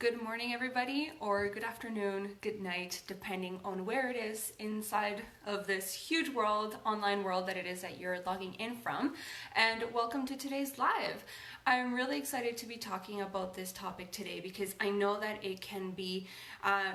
Good morning, everybody, or good afternoon, good night, depending on where it is inside of this huge world, online world that it is that you're logging in from. And welcome to today's live. I'm really excited to be talking about this topic today because I know that it can be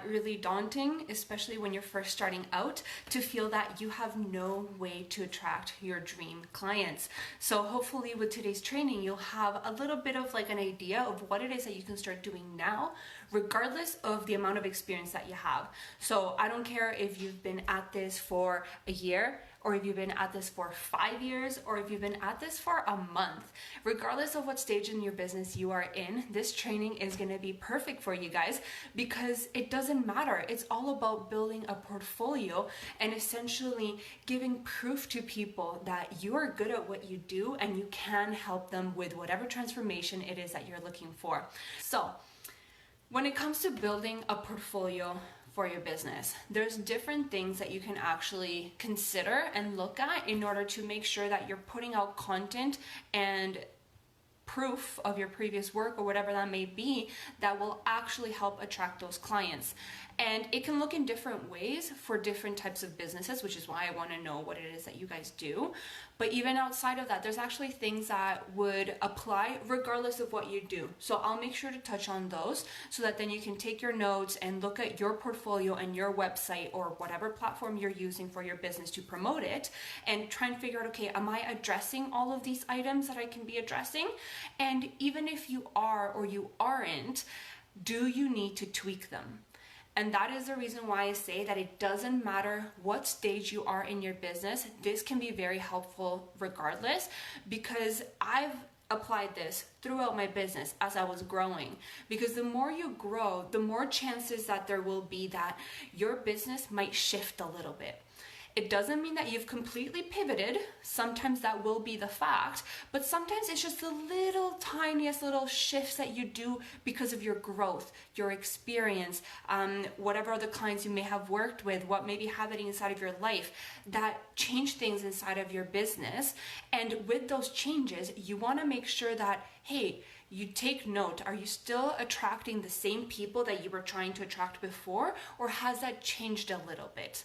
really daunting, especially when you're first starting out, to feel that you have no way to attract your dream clients. So hopefully with today's training, you'll have a little bit of like an idea of what it is that you can start doing now, regardless of the amount of experience that you have. So I don't care if you've been at this for a year, or if you've been at this for 5 years, or if you've been at this for a month. Regardless of what stage in your business you are in, this training is gonna be perfect for you guys because it doesn't matter. It's all about building a portfolio and essentially giving proof to people that you are good at what you do and you can help them with whatever transformation it is that you're looking for. So, when it comes to building a portfolio for your business, there's different things that you can actually consider and look at in order to make sure that you're putting out content and proof of your previous work or whatever that may be that will actually help attract those clients. And it can look in different ways for different types of businesses, which is why I want to know what it is that you guys do. But even outside of that, there's actually things that would apply regardless of what you do. So I'll make sure to touch on those so that then you can take your notes and look at your portfolio and your website or whatever platform you're using for your business to promote it and try and figure out, okay, am I addressing all of these items that I can be addressing? And even if you are or you aren't, do you need to tweak them? And that is the reason why I say that it doesn't matter what stage you are in your business. This can be very helpful regardless, because I've applied this throughout my business as I was growing. Because the more you grow, the more chances that there will be that your business might shift a little bit. It doesn't mean that you've completely pivoted. Sometimes that will be the fact, but sometimes it's just the little tiniest little shifts that you do because of your growth, your experience, whatever other clients you may have worked with, what may be happening inside of your life that change things inside of your business. And with those changes, you want to make sure that, hey, you take note. Are you still attracting the same people that you were trying to attract before, or has that changed a little bit?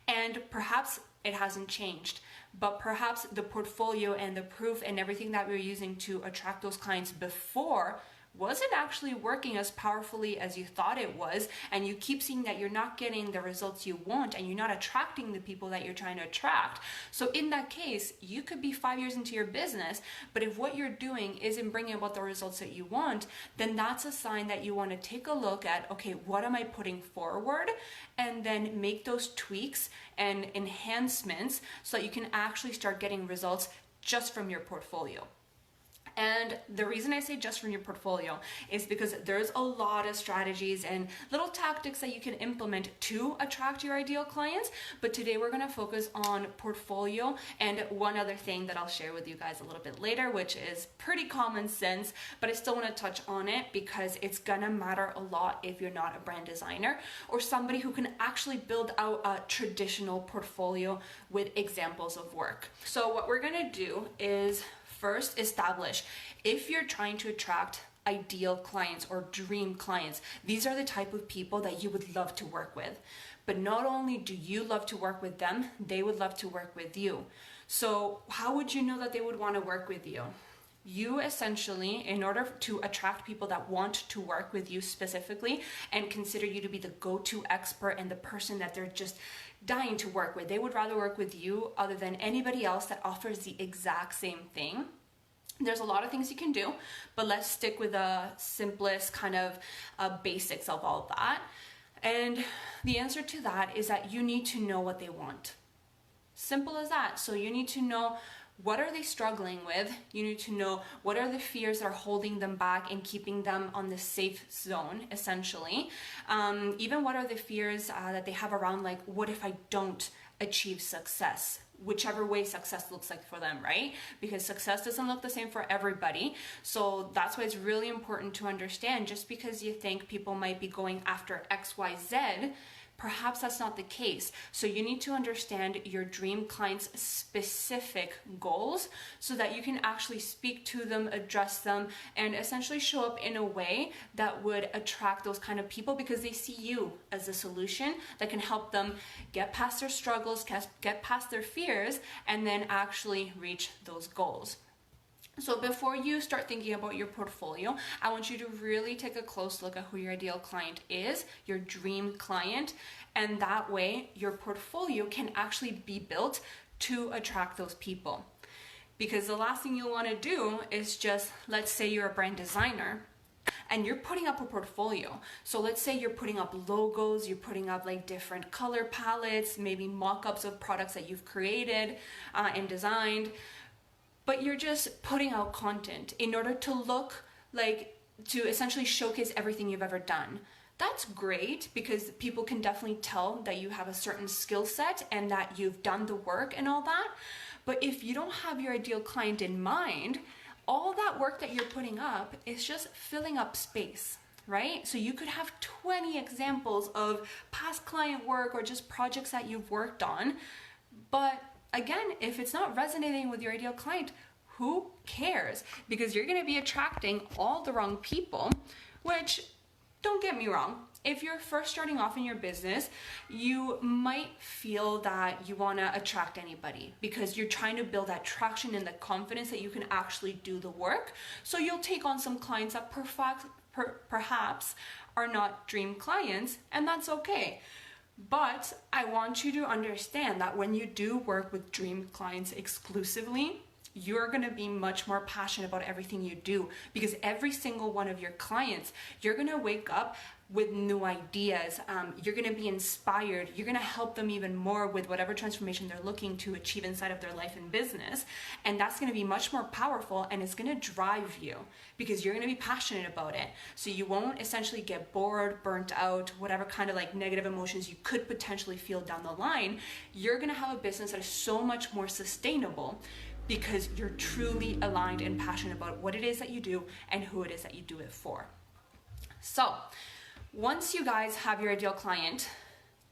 And perhaps it hasn't changed, but perhaps the portfolio and the proof and everything that we're using to attract those clients before wasn't actually working as powerfully as you thought it was, and you keep seeing that you're not getting the results you want and you're not attracting the people that you're trying to attract. So in that case, you could be 5 years into your business, but if what you're doing isn't bringing about the results that you want, then that's a sign that you want to take a look at, okay, what am I putting forward? And then make those tweaks and enhancements so that you can actually start getting results just from your portfolio. And the reason I say just from your portfolio is because there's a lot of strategies and little tactics that you can implement to attract your ideal clients. But today we're going to focus on portfolio and one other thing that I'll share with you guys a little bit later, which is pretty common sense, but I still want to touch on it because it's going to matter a lot if you're not a brand designer or somebody who can actually build out a traditional portfolio with examples of work. So what we're going to do is first, establish if you're trying to attract ideal clients or dream clients. These are the type of people that you would love to work with. But not only do you love to work with them, they would love to work with you. So how would you know that they would want to work with you? You essentially, in order to attract people that want to work with you specifically and consider you to be the go-to expert and the person that they're just dying to work with, they would rather work with you other than anybody else that offers the exact same thing. There's a lot of things you can do, but let's stick with the simplest kind of basics of all of that. And the answer to that is that you need to know what they want. Simple as that. So you need to know, what are they struggling with? You need to know what are the fears that are holding them back and keeping them on the safe zone, essentially. Even what are the fears that they have around, like, what if I don't achieve success? Whichever way success looks like for them, right? Because success doesn't look the same for everybody. So that's why it's really important to understand, just because you think people might be going after X, Y, Z, Perhaps that's not the case. So you need to understand your dream client's specific goals so that you can actually speak to them, address them, and essentially show up in a way that would attract those kind of people because they see you as a solution that can help them get past their struggles, get past their fears, and then actually reach those goals. So before you start thinking about your portfolio, I want you to really take a close look at who your ideal client is, your dream client, and that way your portfolio can actually be built to attract those people. Because the last thing you'll want to do is just, let's say you're a brand designer and you're putting up a portfolio. So let's say you're putting up logos, you're putting up like different color palettes, maybe mock-ups of products that you've created and designed. But you're just putting out content in order to look like, to essentially showcase everything you've ever done. That's great because people can definitely tell that you have a certain skill set and that you've done the work and all that. But if you don't have your ideal client in mind, all that work that you're putting up is just filling up space, right? So you could have 20 examples of past client work or just projects that you've worked on, but again, if it's not resonating with your ideal client, who cares? Because you're going to be attracting all the wrong people, which, don't get me wrong, if you're first starting off in your business, you might feel that you want to attract anybody because you're trying to build that traction and the confidence that you can actually do the work. So you'll take on some clients that perhaps are not dream clients, and that's okay. But I want you to understand that when you do work with dream clients exclusively, you're going to be much more passionate about everything you do because every single one of your clients, you're going to wake up with new ideas. You're going to be inspired. You're going to help them even more with whatever transformation they're looking to achieve inside of their life and business. And that's going to be much more powerful and it's going to drive you because you're going to be passionate about it. So you won't essentially get bored, burnt out, whatever kind of like negative emotions you could potentially feel down the line. You're going to have a business that is so much more sustainable because you're truly aligned and passionate about what it is that you do and who it is that you do it for. So once you guys have your ideal client,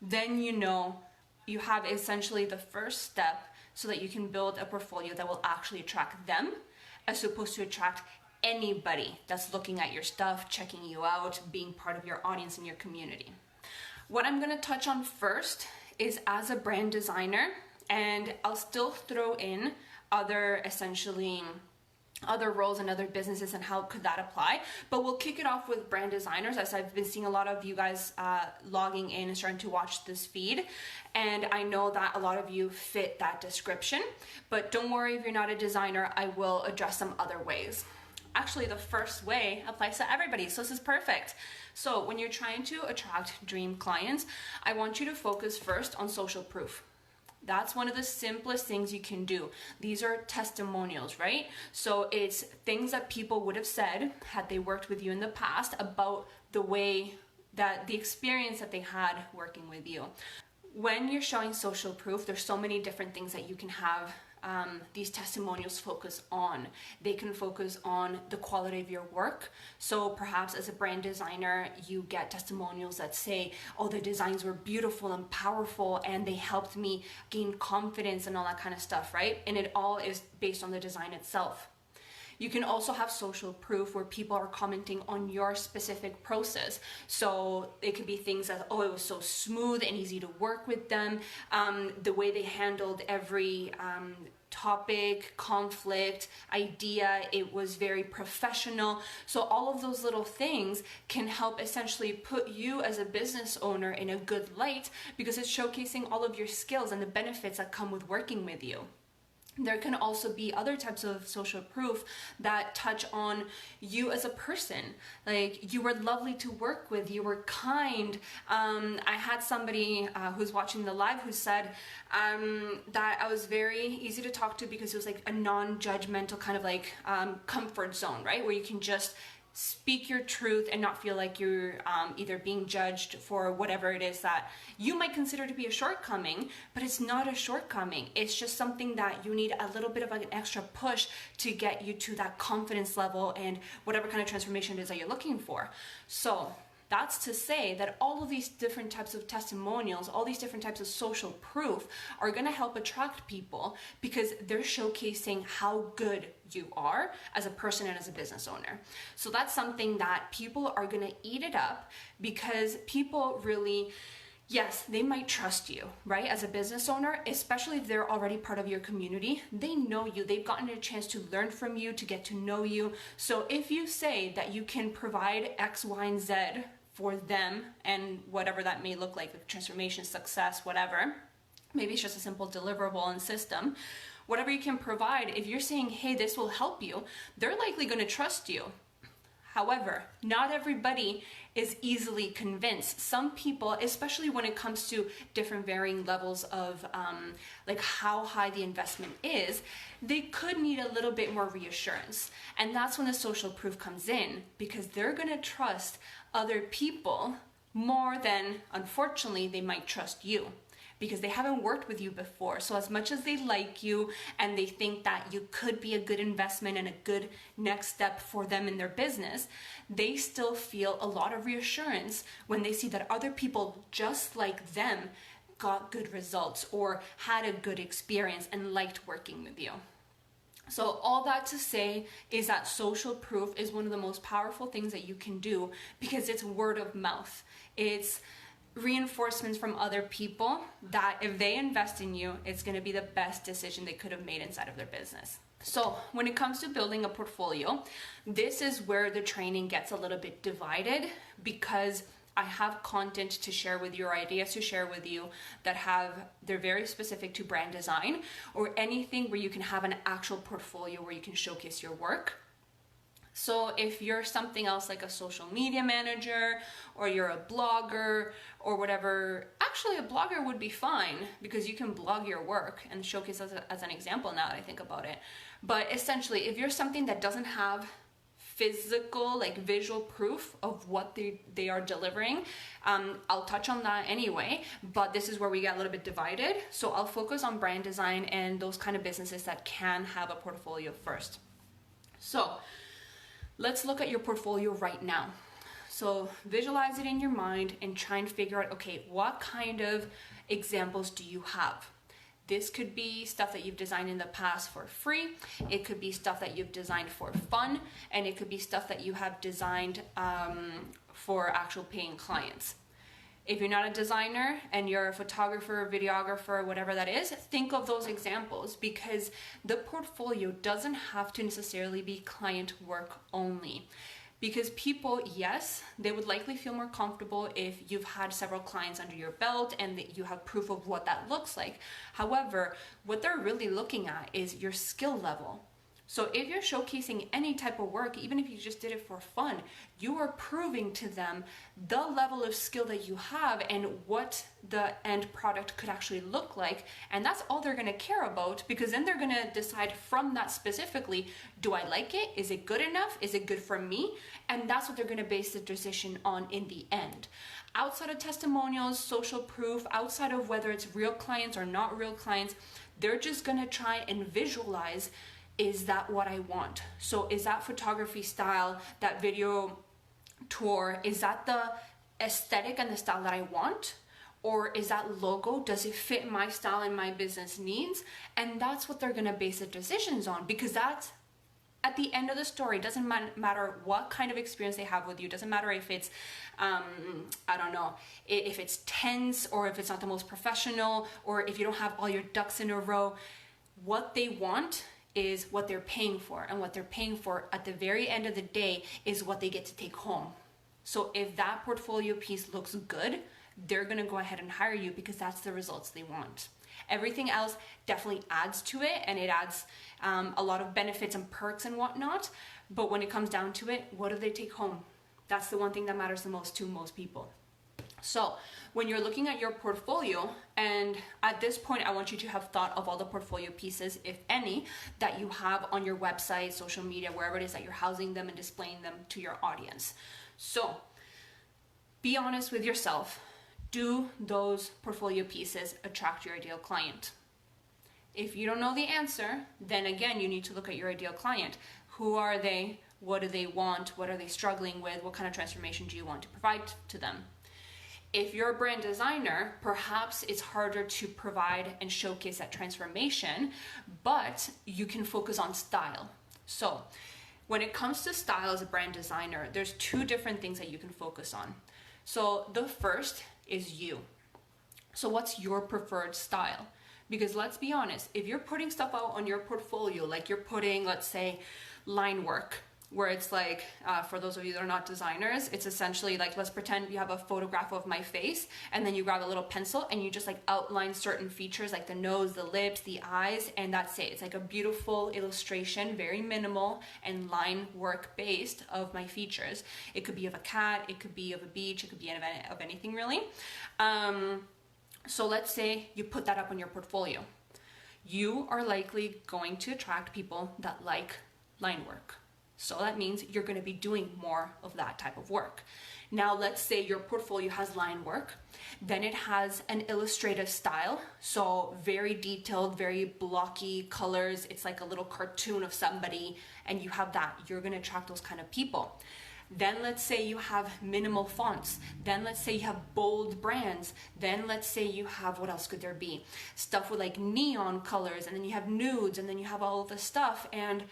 then you know you have essentially the first step so that you can build a portfolio that will actually attract them as opposed to attract anybody that's looking at your stuff, checking you out, being part of your audience and your community. What I'm going to touch on first is as a brand designer, and I'll still throw in other roles and other businesses and how could that apply, but we'll kick it off with brand designers as I've been seeing a lot of you guys logging in and starting to watch this feed, and I know that a lot of you fit that description, but don't worry if you're not a designer, I will address some other ways. Actually, the first way applies to everybody, so this is perfect. So when you're trying to attract dream clients, I want you to focus first on social proof. That's one of the simplest things you can do. These are testimonials, right? So it's things that people would have said had they worked with you in the past about the way that the experience that they had working with you. When you're showing social proof, there's so many different things that you can have these testimonials focus on. They can focus on the quality of your work. So perhaps as a brand designer, you get testimonials that say, oh, the designs were beautiful and powerful and they helped me gain confidence and all that kind of stuff, right? And it all is based on the design itself. You can also have social proof where people are commenting on your specific process. So it could be things that, oh, it was so smooth and easy to work with them. The way they handled every topic, conflict, idea, it was very professional. So all of those little things can help essentially put you as a business owner in a good light because it's showcasing all of your skills and the benefits that come with working with you. There can also be other types of social proof that touch on you as a person. Like, you were lovely to work with, you were kind. I had somebody who's watching the live who said that I was very easy to talk to because it was like a non-judgmental kind of like comfort zone, right? Where you can just speak your truth and not feel like you're either being judged for whatever it is that you might consider to be a shortcoming, but it's not a shortcoming. It's just something that you need a little bit of an extra push to get you to that confidence level and whatever kind of transformation it is that you're looking for. So That's to say that all of these different types of testimonials, all these different types of social proof are going to help attract people because they're showcasing how good you are as a person and as a business owner. So that's something that people are going to eat it up because people really, yes, they might trust you, right? As a business owner, especially if they're already part of your community, they know you, they've gotten a chance to learn from you, to get to know you. So if you say that you can provide X, Y, and Z for them and whatever that may look like transformation, success, whatever, maybe it's just a simple deliverable and system, whatever you can provide, if you're saying, hey, this will help you, they're likely going to trust you. However, not everybody is easily convinced. Some people, especially when it comes to different varying levels of like how high the investment is, they could need a little bit more reassurance. And that's when the social proof comes in, because they're going to trust other people more than, unfortunately, they might trust you, because they haven't worked with you before. So as much as they like you and they think that you could be a good investment and a good next step for them in their business, they still feel a lot of reassurance when they see that other people just like them got good results or had a good experience and liked working with you. So all that to say is that social proof is one of the most powerful things that you can do, because it's word of mouth. It's reinforcements from other people that if they invest in you, it's going to be the best decision they could have made inside of their business. So when it comes to building a portfolio, this is where the training gets a little bit divided, because I have content to share with you, or ideas to share with you that they're very specific to brand design, or anything where you can have an actual portfolio where you can showcase your work. So if you're something else like a social media manager, or you're a blogger or whatever, actually a blogger would be fine, because you can blog your work and showcase as an example now that I think about it. But essentially, if you're something that doesn't have physical, like visual proof of what they are delivering, I'll touch on that anyway, but this is where we get a little bit divided. So I'll focus on brand design and those kind of businesses that can have a portfolio first. So let's look at your portfolio right now. So visualize it in your mind and try and figure out, okay, what kind of examples do you have? This could be stuff that you've designed in the past for free. It could be stuff that you've designed for fun. And it could be stuff that you have designed for actual paying clients. If you're not a designer and you're a photographer, videographer, whatever that is, think of those examples, because the portfolio doesn't have to necessarily be client work only. Because people, yes, they would likely feel more comfortable if you've had several clients under your belt and that you have proof of what that looks like. However, what they're really looking at is your skill level. So if you're showcasing any type of work, even if you just did it for fun, you are proving to them the level of skill that you have and what the end product could actually look like. And that's all they're going to care about, because then they're going to decide from that specifically, do I like it? Is it good enough? Is it good for me? And that's what they're going to base the decision on in the end. Outside of testimonials, social proof, outside of whether it's real clients or not real clients, they're just going to try and visualize, is that what I want? So is that photography style, that video tour, is that the aesthetic and the style that I want? Or is that logo, does it fit my style and my business needs? And that's what they're gonna base the decisions on, because that's at the end of the story. It doesn't matter what kind of experience they have with you. It doesn't matter if it's, I don't know, if it's tense or if it's not the most professional, or if you don't have all your ducks in a row. What they want is what they're paying for, and what they're paying for at the very end of the day is what they get to take home. So if that portfolio piece looks good, they're gonna go ahead and hire you, because that's the results they want. Everything else definitely adds to it, and it adds a lot of benefits and perks and whatnot, but when it comes down to it, what do they take home? That's the one thing that matters the most to most people. So when you're looking at your portfolio, and at this point, I want you to have thought of all the portfolio pieces, if any, that you have on your website, social media, wherever it is that you're housing them and displaying them to your audience. So be honest with yourself. Do those portfolio pieces attract your ideal client? If you don't know the answer, then again, you need to look at your ideal client. Who are they? What do they want? What are they struggling with? What kind of transformation do you want to provide to them? If you're a brand designer, perhaps it's harder to provide and showcase that transformation, but you can focus on style. So when it comes to style as a brand designer, there's two different things that you can focus on. So the first is you. So what's your preferred style? Because let's be honest, if you're putting stuff out on your portfolio, like you're putting, let's say, line work, where it's like, for those of you that are not designers, it's essentially like, let's pretend you have a photograph of my face, and then you grab a little pencil and you just like outline certain features like the nose, the lips, the eyes, and that's it. It's like a beautiful illustration, very minimal and line work based of my features. It could be of a cat, it could be of a beach, it could be of anything really. So let's say you put that up on your portfolio. You are likely going to attract people that like line work. So that means you're going to be doing more of that type of work. Now, let's say your portfolio has line work, then it has an illustrative style. So very detailed, very blocky colors. It's like a little cartoon of somebody, and you have that. You're going to attract those kind of people. Then let's say you have minimal fonts. Then let's say you have bold brands. Then let's say you have, what else could there be? Stuff with like neon colors, and then you have nudes, and then you have all of this stuff. And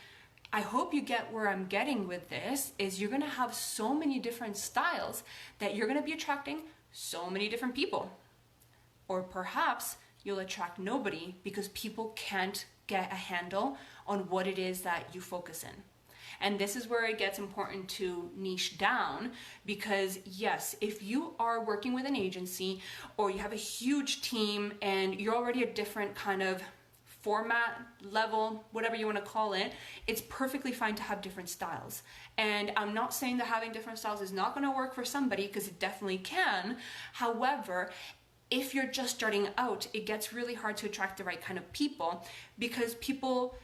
I hope you get where I'm getting with this, is you're gonna have so many different styles that you're gonna be attracting so many different people. Or perhaps you'll attract nobody because people can't get a handle on what it is that you focus in. And this is where it gets important to niche down, because yes, if you are working with an agency or you have a huge team and you're already a different kind of format, level, whatever you want to call it, it's perfectly fine to have different styles. And I'm not saying that having different styles is not going to work for somebody, because it definitely can. However, if you're just starting out, it gets really hard to attract the right kind of people, because people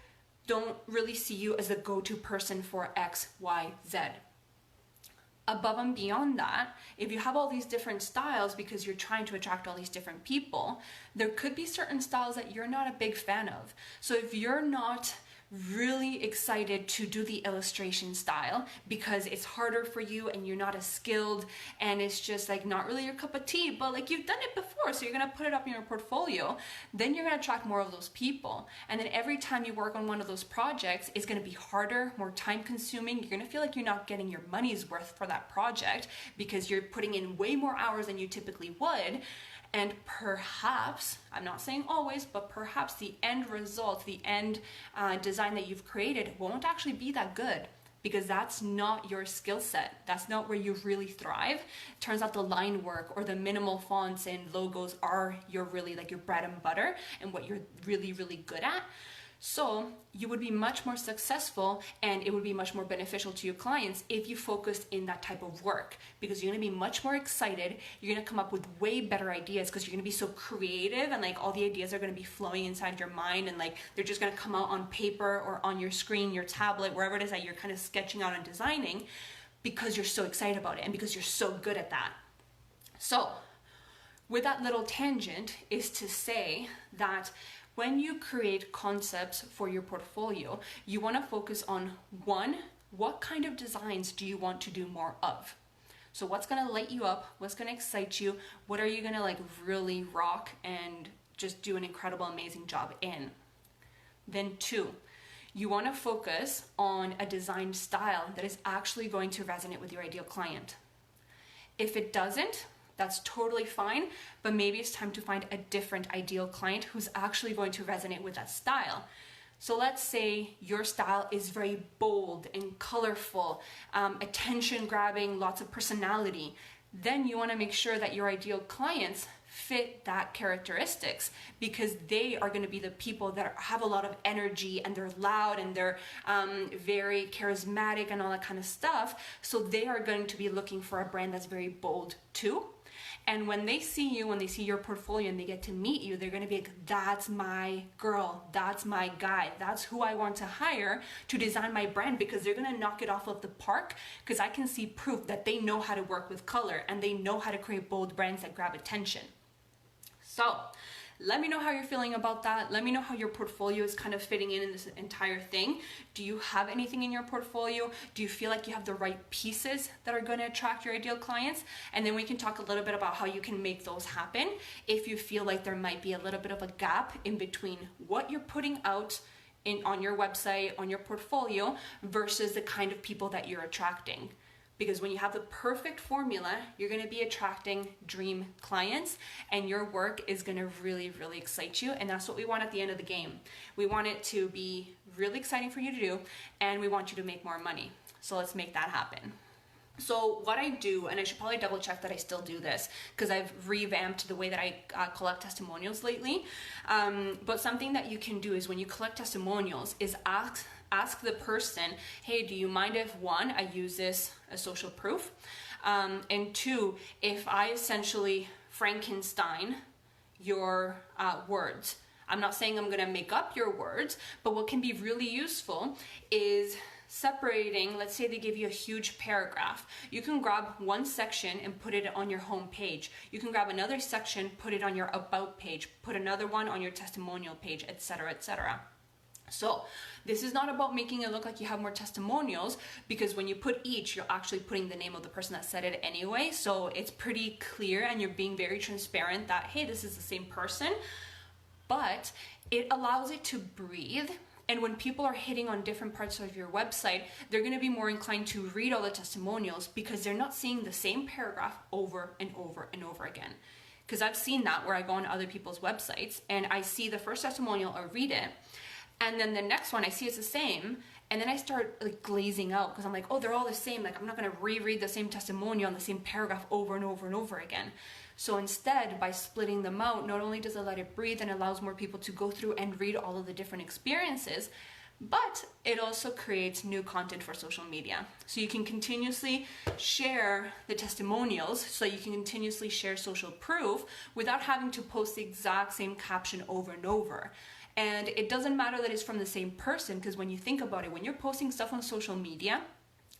don't really see you as the go-to person for X, Y, Z. Above and beyond that, if you have all these different styles because you're trying to attract all these different people, there could be certain styles that you're not a big fan of. So if you're not really excited to do the illustration style because it's harder for you and you're not as skilled and it's just like not really your cup of tea, but like you've done it before, so you're gonna put it up in your portfolio, then you're gonna attract more of those people. And then every time you work on one of those projects, it's gonna be harder, more time consuming. You're gonna feel like you're not getting your money's worth for that project because you're putting in way more hours than you typically would. And perhaps, I'm not saying always, but perhaps the end result, the end design that you've created won't actually be that good, because that's not your skill set. That's not where you really thrive. Turns out the line work or the minimal fonts and logos are your really like your bread and butter and what you're really, really good at. So you would be much more successful, and it would be much more beneficial to your clients if you focused in that type of work, because you're going to be much more excited. You're going to come up with way better ideas because you're going to be so creative, and like all the ideas are going to be flowing inside your mind, and like they're just going to come out on paper or on your screen, your tablet, wherever it is that you're kind of sketching out and designing, because you're so excited about it and because you're so good at that. So with that little tangent is to say that when you create concepts for your portfolio, you want to focus on, one, what kind of designs do you want to do more of? So what's going to light you up? What's going to excite you? What are you going to like really rock and just do an incredible, amazing job in? Then two, you want to focus on a design style that is actually going to resonate with your ideal client. If it doesn't, that's totally fine, but maybe it's time to find a different ideal client who's actually going to resonate with that style. So let's say your style is very bold and colorful, attention grabbing, lots of personality. Then you want to make sure that your ideal clients fit that characteristics, because they are going to be the people that have a lot of energy and they're loud and they're very charismatic and all that kind of stuff. So they are going to be looking for a brand that's very bold too. And when they see you, when they see your portfolio and they get to meet you, they're going to be like, that's my girl, that's my guy, that's who I want to hire to design my brand, because they're going to knock it off of the park, because I can see proof that they know how to work with color and they know how to create bold brands that grab attention. So Let me know how you're feeling about that. Let me know how your portfolio is kind of fitting in this entire thing. Do you have anything in your portfolio? Do you feel like you have the right pieces that are going to attract your ideal clients? And then we can talk a little bit about how you can make those happen if you feel like there might be a little bit of a gap in between what you're putting out on your website, on your portfolio, versus the kind of people that you're attracting. Because when you have the perfect formula, you're going to be attracting dream clients, and your work is going to really, really excite you. And that's what we want at the end of the game. We want it to be really exciting for you to do, and we want you to make more money. So let's make that happen. So what I do, and I should probably double check that I still do this because I've revamped the way that I collect testimonials lately. But something that you can do is when you collect testimonials is ask the person, hey, do you mind if one, I use this as social proof? And two, if I essentially Frankenstein your words. I'm not saying I'm going to make up your words, but what can be really useful is separating. Let's say they give you a huge paragraph. You can grab one section and put it on your home page. You can grab another section, put it on your about page, put another one on your testimonial page, etc., etc. So this is not about making it look like you have more testimonials, because when you put each, you're actually putting the name of the person that said it anyway. So it's pretty clear and you're being very transparent that, hey, this is the same person, but it allows it to breathe. And when people are hitting on different parts of your website, they're going to be more inclined to read all the testimonials because they're not seeing the same paragraph over and over and over again. Because I've seen that where I go on other people's websites and I see the first testimonial, I read it, and then the next one I see it's the same, and then I start like glazing out because I'm like, oh, they're all the same. Like I'm not going to reread the same testimonial on the same paragraph over and over and over again. So instead, by splitting them out, not only does it let it breathe and allows more people to go through and read all of the different experiences, but it also creates new content for social media. So you can continuously share the testimonials, so you can continuously share social proof without having to post the exact same caption over and over. And it doesn't matter that it's from the same person, because when you think about it, when you're posting stuff on social media,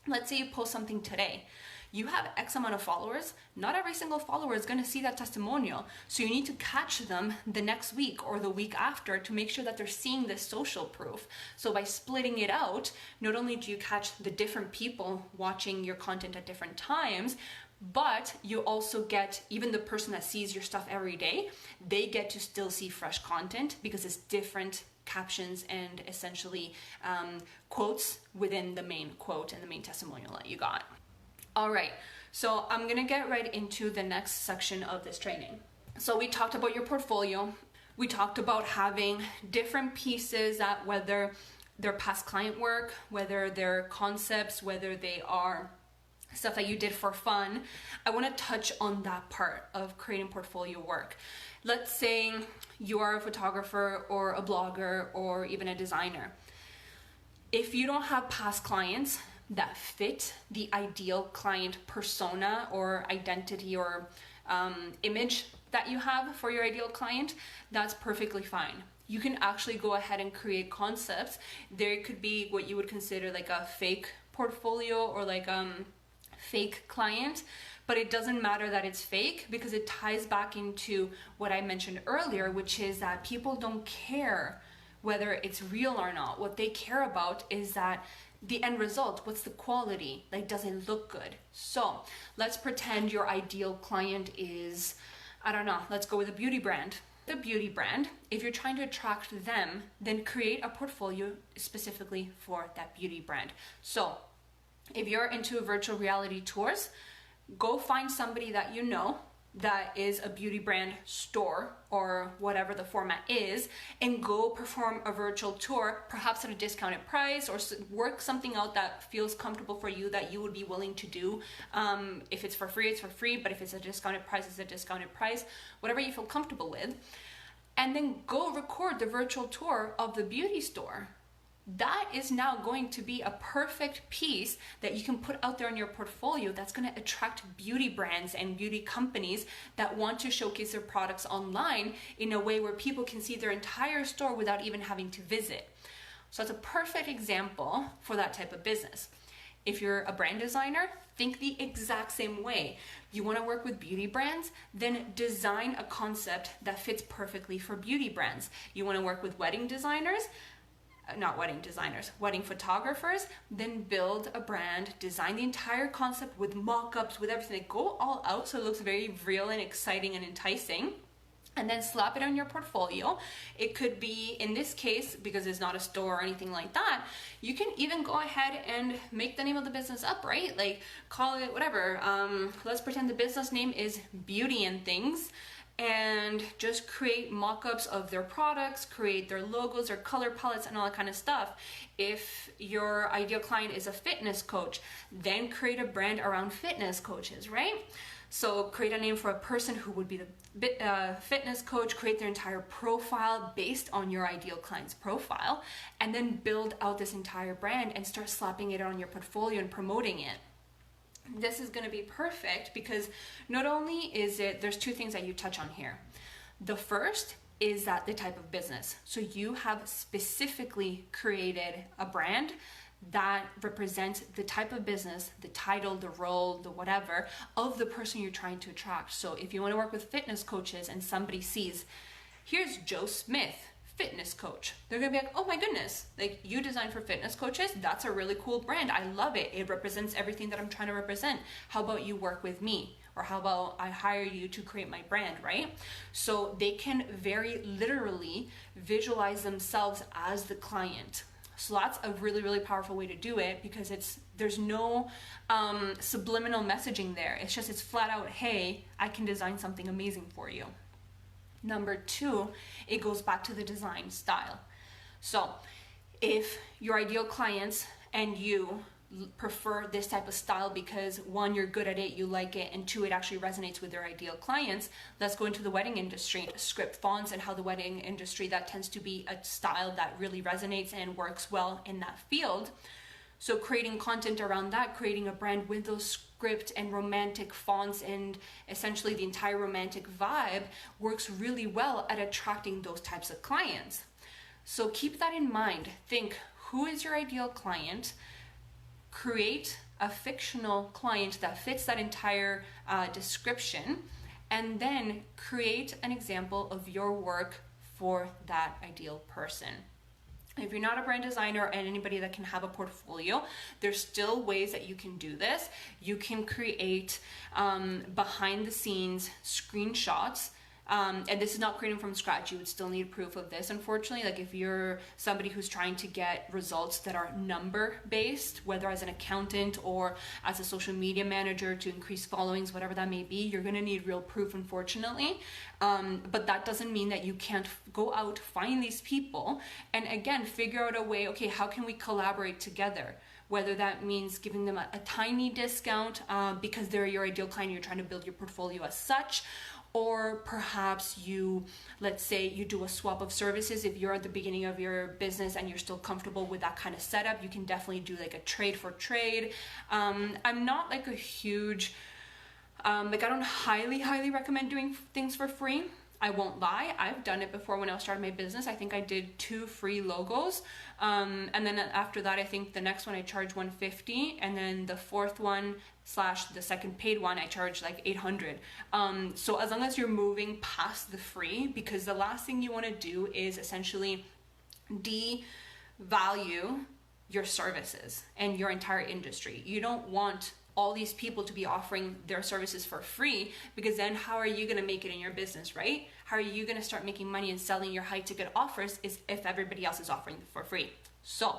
let's say you post something today, you have X amount of followers, not every single follower is going to see that testimonial. So you need to catch them the next week or the week after to make sure that they're seeing this social proof. So by splitting it out, not only do you catch the different people watching your content at different times, but you also get even the person that sees your stuff every day, they get to still see fresh content because it's different captions and essentially quotes within the main quote and the main testimonial that you got. All right, so I'm gonna get right into the next section of this training. So we talked about your portfolio. We talked about having different pieces that, whether they're past client work, whether they're concepts, whether they are stuff that you did for fun. I wanna touch on that part of creating portfolio work. Let's say you are a photographer or a blogger or even a designer. If you don't have past clients that fit the ideal client persona or identity or image that you have for your ideal client, that's perfectly fine. You can actually go ahead and create concepts. There could be what you would consider like a fake portfolio or like fake client, but it doesn't matter that it's fake because it ties back into what I mentioned earlier, which is that people don't care whether it's real or not. What they care about is that the end result, what's the quality, like does it look good? So let's pretend your ideal client is, I don't know, let's go with a beauty brand. The beauty brand, if you're trying to attract them, then create a portfolio specifically for that beauty brand. So if you're into virtual reality tours, go find somebody that you know that is a beauty brand store or whatever the format is, and go perform a virtual tour, perhaps at a discounted price, or work something out that feels comfortable for you that you would be willing to do. If it's for free, it's for free, but if it's a discounted price, it's a discounted price, whatever you feel comfortable with. And then go record the virtual tour of the beauty store. That is now going to be a perfect piece that you can put out there in your portfolio that's going to attract beauty brands and beauty companies that want to showcase their products online in a way where people can see their entire store without even having to visit. So it's a perfect example for that type of business. If you're a brand designer, think the exact same way. You want to work with beauty brands, then design a concept that fits perfectly for beauty brands. You want to work with wedding photographers, then build a brand, design the entire concept with mock-ups, with everything. Go all out so it looks very real and exciting and enticing. And then slap it on your portfolio. It could be, in this case, because it's not a store or anything like that, you can even go ahead and make the name of the business up, right? Like, call it whatever. Let's pretend the business name is Beauty and Things, and just create mock-ups of their products, create their logos, their color palettes, and all that kind of stuff. If your ideal client is a fitness coach, then create a brand around fitness coaches, right? So create a name for a person who would be the fitness coach, create their entire profile based on your ideal client's profile, and then build out this entire brand and start slapping it on your portfolio and promoting it. This is going to be perfect because not only is it, there's two things that you touch on here. The first is that the type of business. So you have specifically created a brand that represents the type of business, the title, the role, the whatever of the person you're trying to attract. So if you want to work with fitness coaches and somebody sees, here's Joe Smith, fitness coach, they're gonna be like, oh my goodness, like, you design for fitness coaches? That's a really cool brand. I love it. It represents everything that I'm trying to represent. How about you work with me? Or how about I hire you to create my brand, right? So they can very literally visualize themselves as the client. So that's a really, really powerful way to do it, because there's no subliminal messaging there. It's flat out, hey, I can design something amazing for you. Number two, it goes back to the design style. So if your ideal clients and you prefer this type of style because one, you're good at it, you like it, and two, it actually resonates with their ideal clients, let's go into the wedding industry. Script fonts and how the wedding industry, that tends to be a style that really resonates and works well in that field. So creating content around that, creating a brand with those script and romantic fonts and essentially the entire romantic vibe works really well at attracting those types of clients. So keep that in mind. Think, who is your ideal client? Create a fictional client that fits that entire description, and then create an example of your work for that ideal person. If you're not a brand designer and anybody that can have a portfolio, there's still ways that you can do this. You can create behind the scenes screenshots. And this is not creating from scratch. You would still need proof of this, unfortunately. Like, if you're somebody who's trying to get results that are number based, whether as an accountant or as a social media manager to increase followings, whatever that may be, you're gonna need real proof, unfortunately. But that doesn't mean that you can't go out, find these people, and again, figure out a way, okay, how can we collaborate together? Whether that means giving them a tiny discount because they're your ideal client, you're trying to build your portfolio as such, or perhaps let's say you do a swap of services. If you're at the beginning of your business and you're still comfortable with that kind of setup, you can definitely do like a trade for trade. I'm not like a huge, I don't highly recommend doing things for free. I won't lie, I've done it before when I was starting my business. I think I did 2 free logos. And then after that, I think the next one I charged $150, and then the fourth one / the second paid one, I charged like $800. So as long as you're moving past the free, because the last thing you want to do is essentially devalue your services and your entire industry. You don't want all these people to be offering their services for free, because then how are you going to make it in your business, right? How are you going to start making money and selling your high ticket offers if everybody else is offering for free? So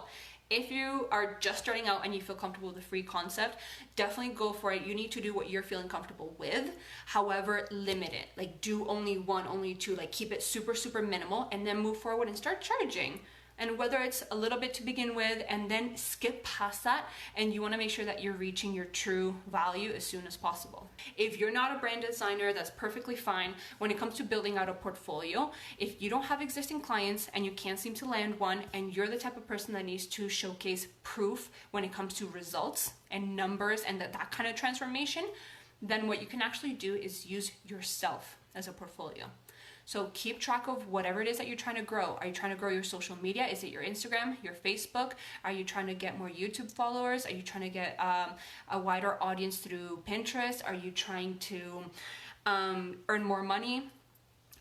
if you are just starting out and you feel comfortable with the free concept, definitely go for it. You need to do what you're feeling comfortable with. However, limit it. Like, do only 1, only 2, like keep it super minimal, and then move forward and start charging. And whether it's a little bit to begin with and then skip past that, and you want to make sure that you're reaching your true value as soon as possible. If you're not a brand designer, that's perfectly fine. When it comes to building out a portfolio, if you don't have existing clients and you can't seem to land one, and you're the type of person that needs to showcase proof when it comes to results and numbers and that kind of transformation, then what you can actually do is use yourself as a portfolio. So keep track of whatever it is that you're trying to grow. Are you trying to grow your social media? Is it your Instagram, your Facebook? Are you trying to get more YouTube followers? Are you trying to get a wider audience through Pinterest? Are you trying to earn more money?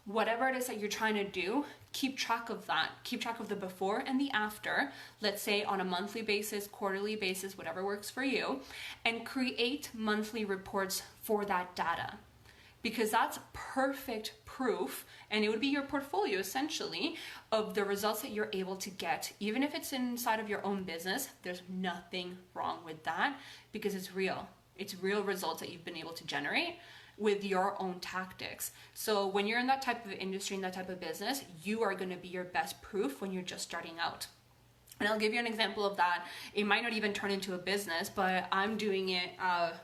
Whatever it is that you're trying to do, keep track of that. Keep track of the before and the after, let's say on a monthly basis, quarterly basis, whatever works for you, and create monthly reports for that data. Because that's perfect proof, and it would be your portfolio essentially of the results that you're able to get. Even if it's inside of your own business, there's nothing wrong with that because it's real. It's real results that you've been able to generate with your own tactics. So when you're in that type of industry, in that type of business, you are going to be your best proof when you're just starting out. And I'll give you an example of that. It might not even turn into a business, but I'm doing it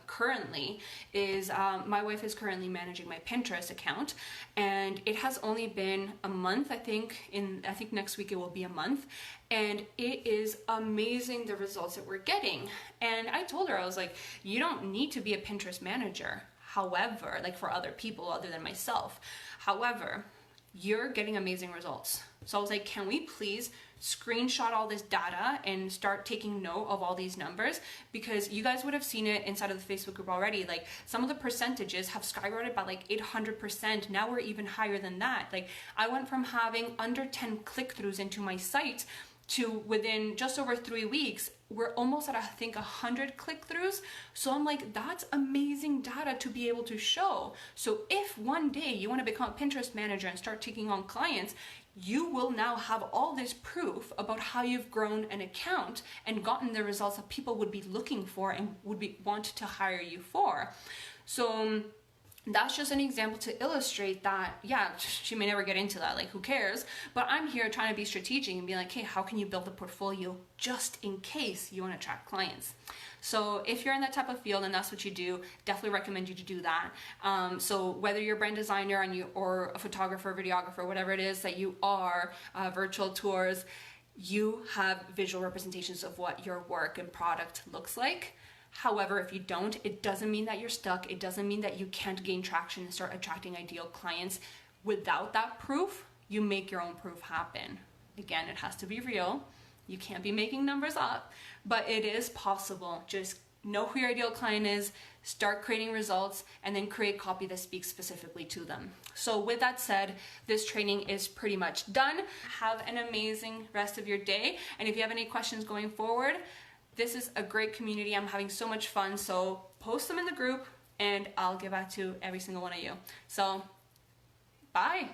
currently. My wife is currently managing my Pinterest account, and it has only been a month. I think next week it will be a month, and it is amazing the results that we're getting. And I told her, I was like, you don't need to be a Pinterest manager. However, like for other people other than myself. However, you're getting amazing results. So I was like, can we please screenshot all this data and start taking note of all these numbers? Because you guys would have seen it inside of the Facebook group already. Like some of the percentages have skyrocketed by like 800%. Now we're even higher than that. Like I went from having under 10 click-throughs into my site to within just over 3 weeks, we're almost at, I think, 100 click-throughs. So I'm like, that's amazing data to be able to show. So if one day you want to become a Pinterest manager and start taking on clients, you will now have all this proof about how you've grown an account and gotten the results that people would be looking for and want to hire you for. So that's just an example to illustrate that, yeah, she may never get into that, like who cares? But I'm here trying to be strategic and be like, hey, how can you build a portfolio just in case you want to attract clients? So if you're in that type of field and that's what you do, definitely recommend you to do that. So whether you're a brand designer or a photographer, videographer, whatever it is that you are, virtual tours, you have visual representations of what your work and product looks like. However, if you don't, it doesn't mean that you're stuck. It doesn't mean that you can't gain traction and start attracting ideal clients. Without that proof, you make your own proof happen. Again, it has to be real. You can't be making numbers up, but it is possible. Just know who your ideal client is, start creating results, and then create copy that speaks specifically to them. So with that said, this training is pretty much done. Have an amazing rest of your day. And if you have any questions going forward, this is a great community. I'm having so much fun. So post them in the group and I'll get back to every single one of you. So bye.